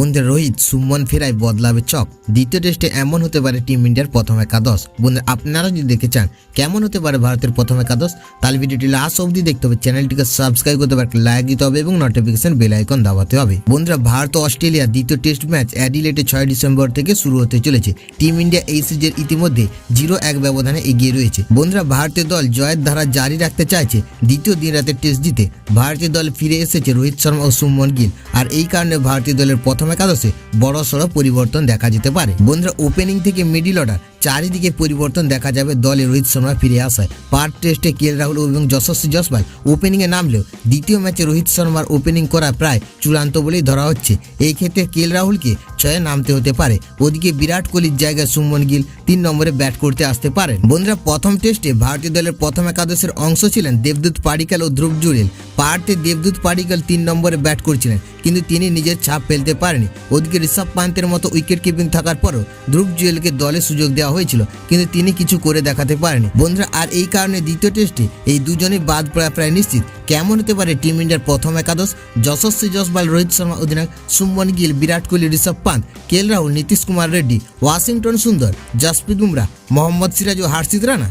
বন্ধুরা রোহিত সুমন ফেরায় বদলাবে চক। দ্বিতীয় টেস্টে এমন হতে পারে টিম ইন্ডিয়ার প্রথম একাদশ। বন্ধুরা আপনারা যদি দেখতে চান কেমন হতে পারে ভারতের প্রথম একাদশ, তাহলে ভিডিওটি লাস্ট অবধি দেখতে হবে। চ্যানেলটিকে সাবস্ক্রাইব করতে হবে, লাইক দিতে হবে এবং নোটিফিকেশন বেল আইকন দাবাতে হবে। বন্ধুরা ভারত ও অস্ট্রেলিয়ার দ্বিতীয় টেস্ট ম্যাচ অ্যাডিলেডে 6 ডিসেম্বর থেকে শুরু হতে চলেছে। টিম ইন্ডিয়া এই সিরিজের ইতিমধ্যে 0-1 ব্যবধানে এগিয়ে রয়েছে। বন্ধুরা ভারতীয় দল জয়ের ধারা জারি রাখতে চাইছে। দ্বিতীয় দিন রাতের টেস্ট জিতে ভারতীয় দল ফিরে এসেছে রোহিত শর্মা ও সুমন গিল, আর এই কারণে ভারতীয় দলের প্রথম একাদশে বড়সড় পরিবর্তন দেখা যেতে পারে। বন্ধুরা ওপেনিং থেকে মিডিল অর্ডার চারিদিকে পরিবর্তন দেখা যাবে দলে রোহিত শর্মা ফিরে আসায়। পার্ট টেস্টে কেএল রাহুল এবং যশস্বী জয়সওয়াল ওপেনিংয়ে নামলেও দ্বিতীয় ম্যাচে রোহিত শর্মার ওপেনিং করা প্রায় চূড়ান্ত বলেই ধরা হচ্ছে। এই ক্ষেত্রে কেএল রাহুলকে 6-এ নামতে হতে পারে। ওদিকে বিরাট কোহলির জায়গায় সুমন গিল 3 নম্বরে ব্যাট করতে আসতে পারেন। বন্ধুরা প্রথম টেস্টে ভারতীয় দলের প্রথম একাদশের অংশ ছিলেন দেবদূত পাডিক্কাল ও ধ্রুব জুরেল। পার্টে দেবদূত পাডিক্কাল 3 নম্বরে ব্যাট করছিলেন, কিন্তু তিনি নিজের ছাপ ফেলতে পারেনি। ওদিকে ঋষভ পান্তের মতো উইকেট কিপিং থাকার পরও ধ্রুব জুয়েলকে দলে সুযোগ দেওয়া হয়েছিল, কিন্তু তিনি কিছু করে দেখাতে পারেনি। বন্ধুরা আর এই কারণে দ্বিতীয় টেস্টে এই দুজনেই বাদ পড়া প্রায় নিশ্চিত। কেমন হতে পারে টিম ইন্ডিয়ার প্রথম একাদশ? যশস্বী জয়সওয়াল, রোহিত শর্মা অধিনায়ক, সুমন গিল, বিরাট কোহলি, ঋষভ পান্ত, কেএল রাহুল, নীতিশ কুমার রেড্ডি, ওয়াশিংটন সুন্দর, জসপ্রীত বুমরাহ, মোহাম্মদ সিরাজ ও হার্ষিত রানা।